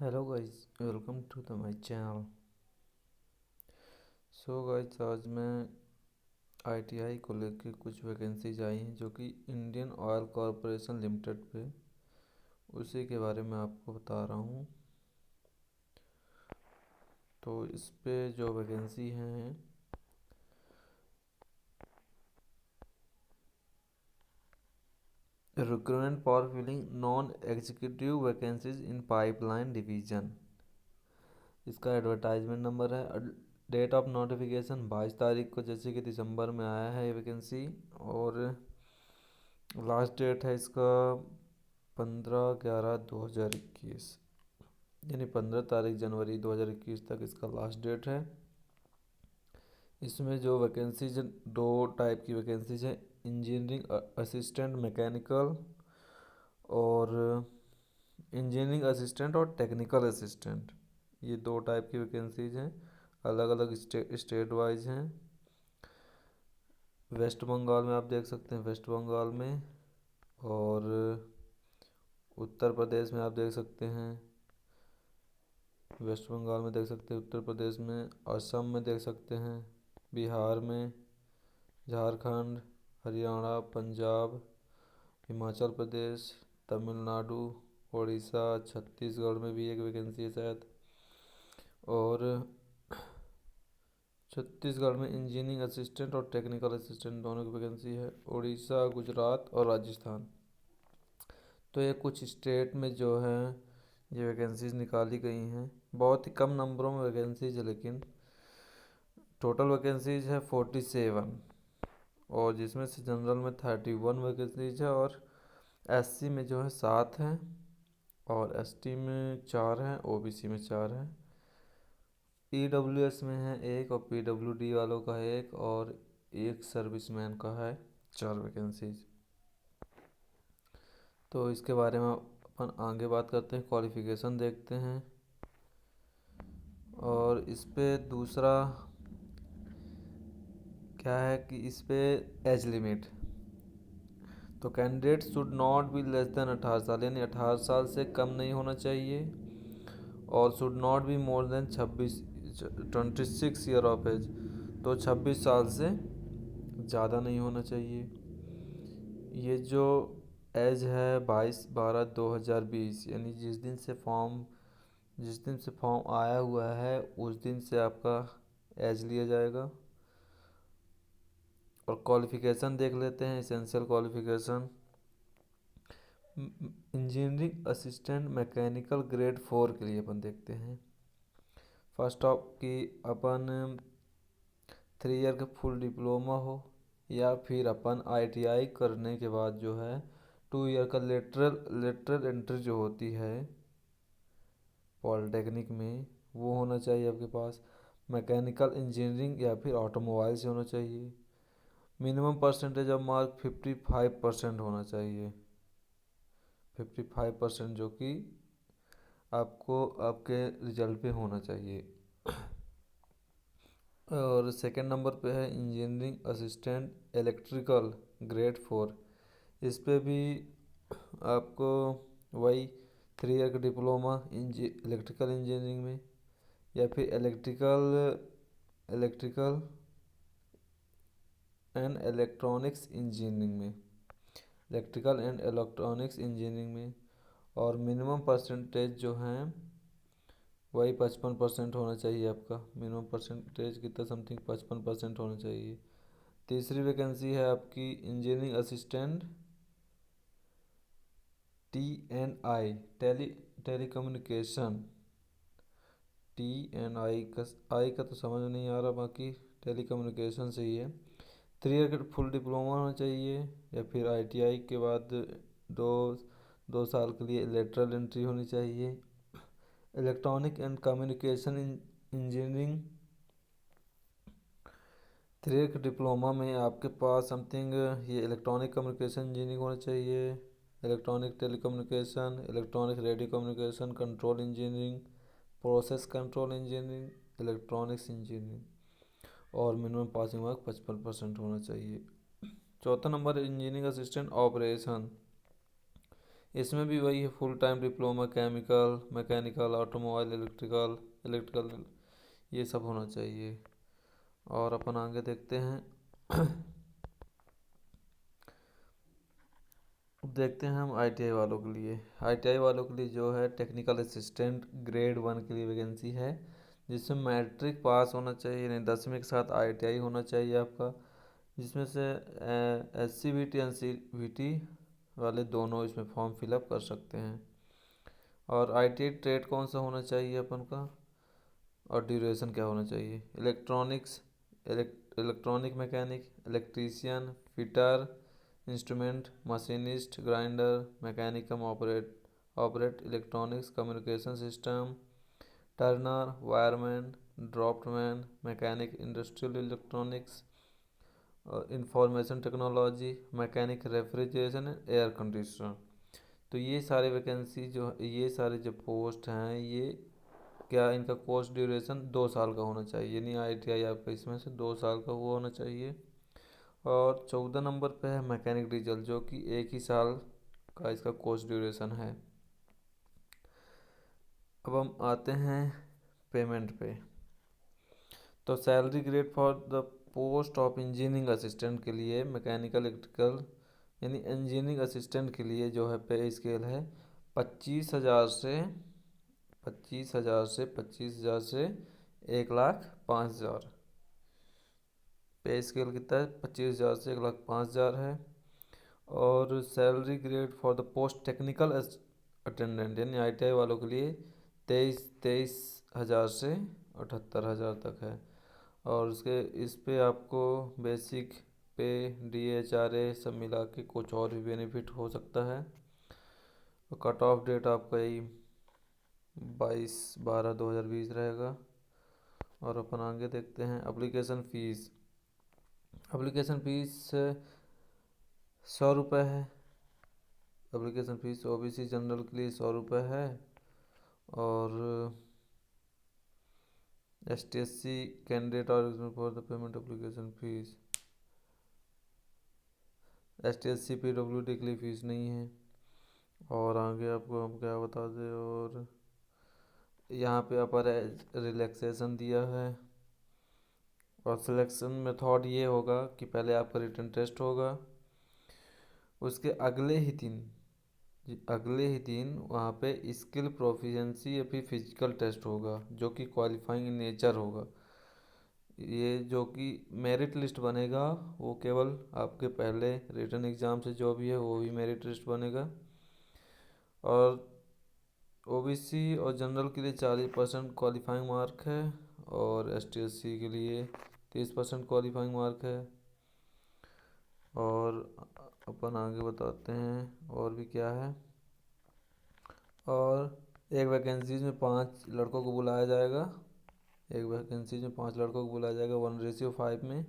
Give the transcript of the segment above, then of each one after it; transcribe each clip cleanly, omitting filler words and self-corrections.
Hello guys, welcome to the my channel. So guys, आज मैं ITI को लेके कुछ वैकेंसीज आई हैं जो कि इंडियन ऑयल कॉरपोरेशन लिमिटेड पे, उसी के बारे में आपको बता रहा हूँ। तो इस पे जो वैकेंसी हैं, recruitment for filling non executive vacancies in pipeline division. इसका एडवर्टाइजमेंट नंबर है। डेट ऑफ नोटिफिकेशन 22 तारीख को, जैसे कि दिसंबर में आया है ये वैकेंसी। और लास्ट डेट है इसका 15/11/2021, यानी 15 तारीख जनवरी 2021 तक इसका लास्ट डेट है। इसमें जो वैकेंसीज, दो टाइप की वैकेंसीज है, इंजीनियरिंग असिस्टेंट मैकेनिकल और इंजीनियरिंग असिस्टेंट और टेक्निकल असिस्टेंट। ये दो टाइप की वैकेंसीज हैं, अलग अलग स्टेट वाइज हैं। वेस्ट बंगाल में आप देख सकते हैं, वेस्ट बंगाल में, और उत्तर प्रदेश में आप देख सकते हैं, वेस्ट बंगाल में देख सकते हैं, उत्तर प्रदेश में, असम में देख सकते हैं, बिहार में, झारखंड, हरियाणा, पंजाब, हिमाचल प्रदेश, तमिलनाडु, उड़ीसा, छत्तीसगढ़ में भी एक वैकेंसी है शायद। और छत्तीसगढ़ में इंजीनियरिंग असिस्टेंट और टेक्निकल असिस्टेंट दोनों की वैकेंसी है। उड़ीसा, गुजरात और राजस्थान। तो ये कुछ स्टेट में जो है ये वैकेंसीज निकाली गई हैं। बहुत ही कम नंबरों में वैकेंसीज है, लेकिन टोटल वैकेंसीज है 47, और जिसमें से जनरल में 31 वैकेंसीज है, और एससी में जो है 7 हैं, और एसटी में 4 हैं, ओबीसी में 4 हैं। ईडब्ल्यूएस में है एक, और पीडब्ल्यूडी वालों का है एक, और एक सर्विसमैन का है 4 वैकेंसीज। तो इसके बारे में अपन आगे बात करते हैं, क्वालिफिकेशन देखते हैं। और इस पे दूसरा क्या है कि इस पे एज लिमिट, तो candidate should not be less than 18 साल, यानी 18 साल से कम नहीं होना चाहिए, और should not be more than 26 year of age, तो 26 साल से ज़्यादा नहीं होना चाहिए। ये जो एज है 22/12/2020, यानी जिस दिन से फॉर्म आया हुआ है उस दिन से आपका एज लिया जाएगा। और क्वालिफ़िकेशन देख लेते हैं, essential qualification. Engineering assistant mechanical grade 4 के लिए अपन देखते हैं। फर्स्ट ऑफ कि अपन 3 ईयर का फुल डिप्लोमा हो, या फिर अपन आईटीआई करने के बाद जो है 2 ईयर का लेटरल एंट्री जो होती है पॉलिटेक्निक में, वो होना चाहिए आपके पास। मैकेनिकल इंजीनियरिंग या फिर ऑटोमोबाइल से होना चाहिए। मिनिमम परसेंटेज ऑफ मार्क 55% होना चाहिए। 55% जो कि आपको आपके रिजल्ट पे होना चाहिए। और सेकंड नंबर पे है इंजीनियरिंग असिस्टेंट इलेक्ट्रिकल ग्रेड 4। इस पे भी आपको वही 3 ईयर का डिप्लोमा इलेक्ट्रिकल इंजीनियरिंग में, या फिर इलेक्ट्रिकल एंड इलेक्ट्रॉनिक्स इंजीनियरिंग में, इलेक्ट्रिकल एंड इलेक्ट्रॉनिक्स इंजीनियरिंग में। और मिनिमम परसेंटेज जो हैं वही 55% होना चाहिए आपका। मिनिमम परसेंटेज कितना, समथिंग 55% होना चाहिए। तीसरी वैकेंसी है आपकी इंजीनियरिंग असिस्टेंट TNI, टेलीकम्युनिकेशन। आई का तो समझ नहीं आ रहा, बाकी टेलीकम्युनिकेशन से ही है। 3 ईयर का फुल डिप्लोमा होना चाहिए, या फिर आईटीआई के बाद दो 2 साल के लिए लेटरल एंट्री होनी चाहिए। Electronic and communication engineering 3 year के डिप्लोमा में आपके पास समथिंग ये इलेक्ट्रॉनिक कम्युनिकेशन इंजीनियरिंग होना चाहिए, electronic telecommunication, electronic radio communication control engineering, process control engineering, electronics engineering. और मिनिमम पासिंग मार्क 55% होना चाहिए। चौथा नंबर इंजीनियरिंग असिस्टेंट ऑपरेशन। इसमें भी वही है, full time diploma chemical, mechanical, automobile, electrical ये सब होना चाहिए। और अपन आगे देखते हैं हम आईटीआई वालों के लिए। आईटीआई वालों के लिए जो है टेक्निकल असिस्टेंट ग्रेड 1 के लिए वैकेंसी है, जिसमें मैट्रिक पास होना चाहिए, नहीं 10वीं के साथ आईटीआई होना चाहिए आपका। जिसमें से SCVT NCVT वाले दोनों इसमें फॉर्म फिलअप कर सकते हैं। और आईटीआई ट्रेड कौन सा होना चाहिए अपन का, और ड्यूरेशन क्या होना चाहिए। Electronic mechanic, electrician, fitter, instrument, machinist, grinder, mechanic operate electronics communication system, turner, wireman, draughtsman, mechanic industrial electronics, information technology, mechanic refrigeration, air conditioner. तो ये सारे वैकेंसी जो ये सारे जो पोस्ट हैं, ये क्या इनका कोर्स ड्यूरेशन 2 साल का होना चाहिए, यानी आईटीआई आपका इसमें से 2 साल का हुआ होना चाहिए। और 14 नंबर पे है मैकेनिक डीजल, जो कि 1 ही साल का इसका कोर्स ड्यूरेशन है। अब हम आते हैं पेमेंट पे। तो salary grade for the post of engineering assistant के लिए मैकेनिकल इलेक्ट्रिकल यानी इंजीनियरिंग असिस्टेंट के लिए जो है पे स्केल है 25,000 से 1,05,000। पे स्केल कितना है, 25,000 से 1,05,000 है। और salary grade for the post technical attendant यानी आईटीआई वालों के लिए 23,000 से 78,000 तक है। और उसके इस पे आपको बेसिक पे DHRA सब मिला के कुछ और भी बेनिफिट हो सकता है। तो कट ऑफ डेट आपका यही 22/12/2020 रहेगा। और अपन आगे देखते हैं एप्लीकेशन फ़ीस। एप्लीकेशन फ़ीस 100 रुपये है। एप्लीकेशन फ़ीस OBC जनरल के लिए 100 रुपये है। और ST/SC कैंडिडेट और for the payment application fees, ST/SC PWD के लिए फ़ीस नहीं है। और आगे आपको हम क्या बता दें, और यहाँ पे अपर रिलैक्सेशन दिया है। और सिलेक्शन मेथड ये होगा कि पहले आपका रिटन टेस्ट होगा, उसके अगले ही दिन वहाँ पे स्किल प्रोफिशिएंसी या फिर फिजिकल टेस्ट होगा, जो कि क्वालिफाइंग इन नेचर होगा। ये जो कि मेरिट लिस्ट बनेगा, वो केवल आपके पहले रिटन एग्ज़ाम से जो भी है वो भी मेरिट लिस्ट बनेगा। और OBC और जनरल के लिए 40% क्वालिफाइंग मार्क है, और ST/SC के लिए 30% क्वालिफाइंग मार्क है। और अपन आगे बताते हैं और भी क्या है। और एक वैकेंसीज में 5 लड़कों को बुलाया जाएगा, 1:5 में।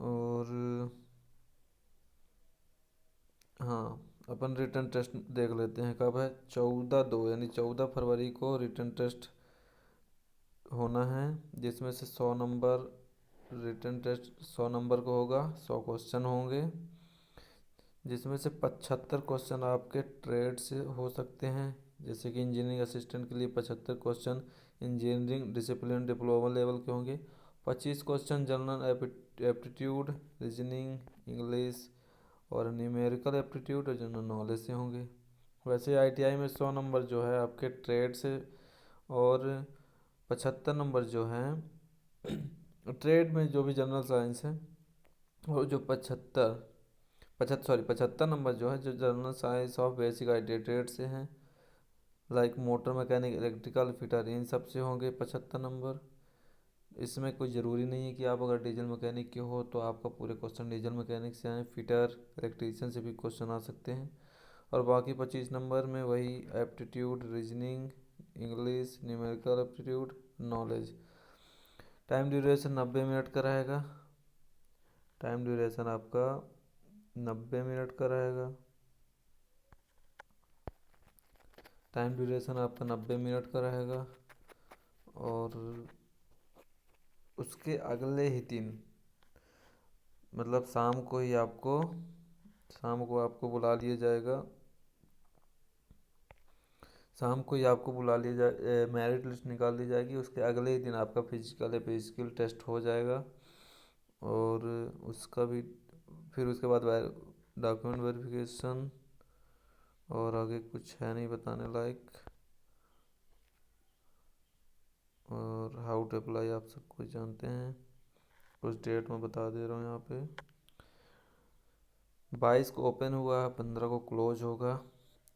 और हाँ, अपन रिटन टेस्ट देख लेते हैं कब है। 14/2 यानी 14 फरवरी को रिटन टेस्ट होना है, जिसमें से 100 नंबर रिटन टेस्ट 100 नंबर को होगा, 100 क्वेश्चन होंगे, जिसमें से 75 क्वेश्चन आपके ट्रेड से हो सकते हैं। जैसे कि इंजीनियरिंग असिस्टेंट के लिए 75 question engineering discipline diploma level के होंगे। 25 question general aptitude, reasoning, English और न्यूमेरिकल एप्टीट्यूड और जनरल नॉलेज से होंगे। वैसे आईटीआई में 100 नंबर जो है आपके ट्रेड से, और 75 नंबर जो हैं ट्रेड में जो भी जनरल साइंस है, और जो 75 नंबर जो है जो general science of basic ITI trade से हैं, like motor mechanic, electrical, fitter, इन सब से होंगे 75 नंबर। इसमें कोई ज़रूरी नहीं है कि आप अगर डीजल मैकेनिक के हो तो आपका पूरे क्वेश्चन डीजल मैकेनिक से आए, फिटर इलेक्ट्रीशियन से भी क्वेश्चन आ सकते हैं। और बाकी 25 नंबर में वही aptitude, reasoning, English, numerical aptitude, knowledge. Time duration 90 minute का रहेगा। टाइम ड्यूरेशन आपका 90 मिनट का रहेगा। टाइम ड्यूरेशन आपका 90 मिनट का रहेगा। और उसके अगले ही दिन मतलब शाम को ही आपको शाम को आपको बुला लिया जाएगा, शाम को ही आपको बुला लिया जाए, मेरिट लिस्ट निकाल ली जाएगी। उसके अगले ही दिन आपका फिजिकल या फिजिकल टेस्ट हो जाएगा। और उसका भी फिर उसके बाद डॉक्यूमेंट वेरिफिकेशन, और आगे कुछ है नहीं बताने लायक। और हाउ टू अप्लाई आप सब कुछ जानते हैं। कुछ डेट में बता दे रहा हूँ यहाँ पे। 22 को ओपन हुआ है, 15 को क्लोज होगा,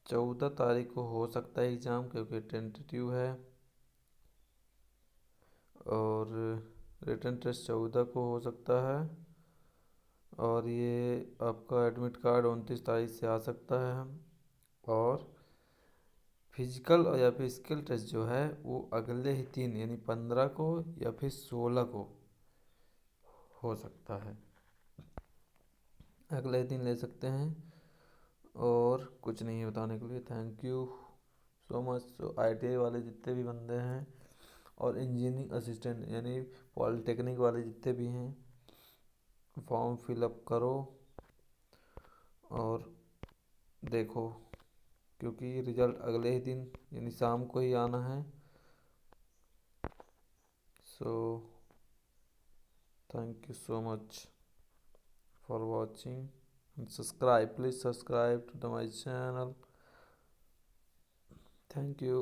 14 तारीख को हो सकता है एग्ज़ाम क्योंकि टेंटेटिव है। और रिटन टेस्ट 14 को हो सकता है। और ये आपका एडमिट कार्ड 29 तारीख से आ सकता है। और फिजिकल और या फिर स्किल टेस्ट जो है वो अगले ही दिन यानी 15 को या फिर 16 को हो सकता है, अगले दिन ले सकते हैं। और कुछ नहीं है बताने के लिए। Thank you so much. ITI वाले जितने भी बंदे हैं और इंजीनियरिंग असिस्टेंट यानी पॉलिटेक्निक वाले जितने भी हैं, फॉर्म फिलअप करो और देखो, क्योंकि रिज़ल्ट अगले ही दिन यानी शाम को ही आना है। So thank you so much for watching and subscribe. Please subscribe to my channel. Thank you.